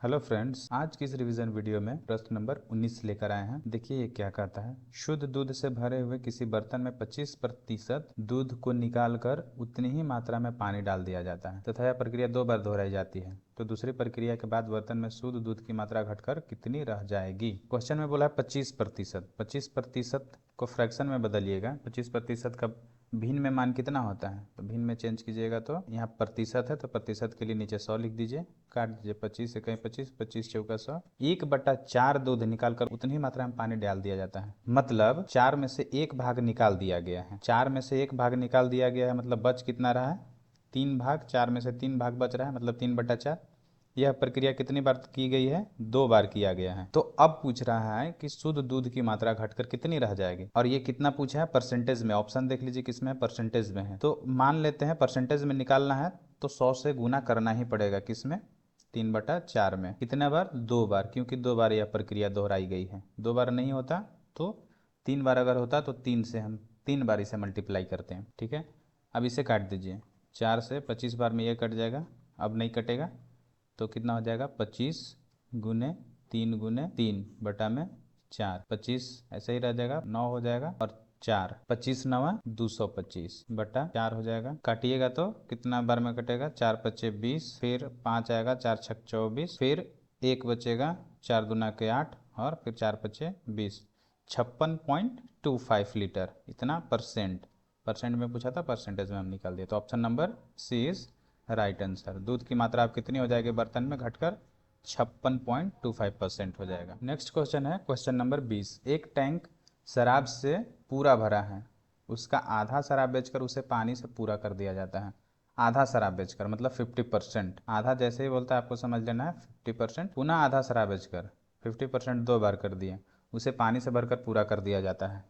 Hello friends, आज की इस रिवीजन वीडियो में प्रश्न नंबर 19 लेकर आए हैं। देखिए ये क्या कहता है। शुद्ध दूध से भरे हुए किसी बर्तन में 25% दूध को निकालकर उतनी ही मात्रा में पानी डाल दिया जाता है तथा यह प्रक्रिया 2 बार दोहराई जाती है। तो दूसरी प्रक्रिया के बाद बर्तन में शुद्ध दूध की मात्रा घटकर कितनी रह जाएगी। क्वेश्चन में बोला है 25%। 25% को फ्रैक्शन में बदलिएगा। 25% का भिन्न में मान कितना होता है, तो भिन्न में चेंज कीजिएगा तो यहाँ प्रतिशत है तो प्रतिशत के लिए नीचे 100 लिख दीजिए, काट दीजिए 25 से कहीं 25, 25 चौका 100। 1/4 दूध निकालकर उतनी ही मात्रा में पानी डाल दिया जाता है। मतलब 4 में से 1 भाग निकाल दिया गया है। 4 में से 1 भाग निकाल दिया गया है, मतलब बच कितना रहा है 3 भाग। 4 में से 3 भाग बच रहा है, मतलब 3/4। यह प्रक्रिया कितनी बार की गई है, 2 बार किया गया है। तो अब पूछ रहा है कि शुद्ध दूध की मात्रा घटकर कितनी रह जाएगी, और ये कितना पूछा है, परसेंटेज में। ऑप्शन देख लीजिए किसमें है, परसेंटेज में है। तो मान लेते हैं परसेंटेज में निकालना है तो 100 से गुना करना ही पड़ेगा। किसमें, 3/4 में। कितने बार, 2 बार, क्योंकि 2 बार यह प्रक्रिया दोहराई गई है। 2 बार नहीं होता तो 3 बार अगर होता तो 3 से हम 3 बार इसे मल्टीप्लाई करते हैं। ठीक है, अब इसे काट दीजिए। 4 से 25 बार में ये कट जाएगा, अब नहीं कटेगा तो कितना हो जाएगा, 25 गुने 3 गुने 3/4। 25 ऐसे ही रह जाएगा, 9 हो जाएगा और 4, 25 9 225/4 हो जाएगा। काटिएगा तो कितना बार में कटेगा, 4 पच्चे 20, फिर 5 आएगा, 4 छक 24, फिर 1 बचेगा, 4 दूना के 8 और फिर 4 पच्चे 20। 56.25 लीटर, इतना परसेंट। परसेंट में पूछा था, परसेंटेज में हम निकाल दिए। तो option number C is right answer. दूध की मात्रा अब कितनी हो जाएगी बर्तन में, घटकर 56.25% हो जाएगा। नेक्स्ट क्वेश्चन है क्वेश्चन नंबर 20। एक टैंक शराब से पूरा भरा है, उसका आधा शराब बेचकर उसे पानी से पूरा कर दिया जाता है। आधा शराब बेचकर मतलब 50%। आधा जैसे ही बोलता है आपको समझ लेना है 50%। पुनः आधा शराब बेचकर 50% 2 बार कर दिए, उसे पानी से भरकर पूरा कर दिया जाता है।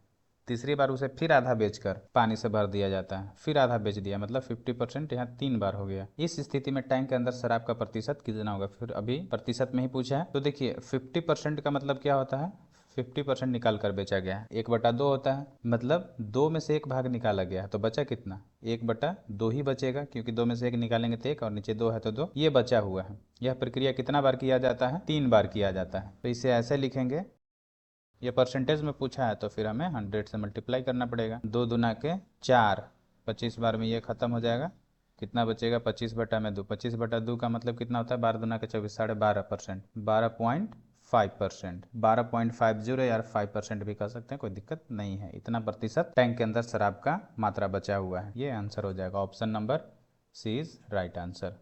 तीसरी बार उसे फिर आधा बेचकर पानी से भर दिया जाता है, फिर आधा बेच दिया, मतलब 50%। यहाँ 3 बार हो गया। इस स्थिति में टैंक के अंदर शराब का प्रतिशत कितना होगा। फिर अभी प्रतिशत में ही पूछा है, तो देखिए 50% का मतलब क्या होता है, 50% निकाल कर बेचा गया है। 1/2 होता है, मतलब 2 में से 1 भाग निकाला गया है, तो बचा कितना, 1/2 ही बचेगा, क्योंकि 2 में से 1 निकालेंगे तो 1 और नीचे 2 है तो 2, ये बचा हुआ है। यह प्रक्रिया कितना बार किया जाता है, 3 बार किया जाता है। तो इसे ऐसे लिखेंगे, ये परसेंटेज में पूछा है तो फिर हमें 100 से मल्टीप्लाई करना पड़ेगा। 2 दूना के 4, 25 बार में ये खत्म हो जाएगा। कितना बचेगा, 25/2। 25/2 का मतलब कितना होता है, 12 दूना के 24, 12.5%, 12.5%। 12.50 यार 5% भी कह सकते हैं, कोई दिक्कत नहीं है। इतना प्रतिशत टैंक के अंदर शराब का मात्रा बचा हुआ है। ये आंसर हो जाएगा। Option number C is right answer.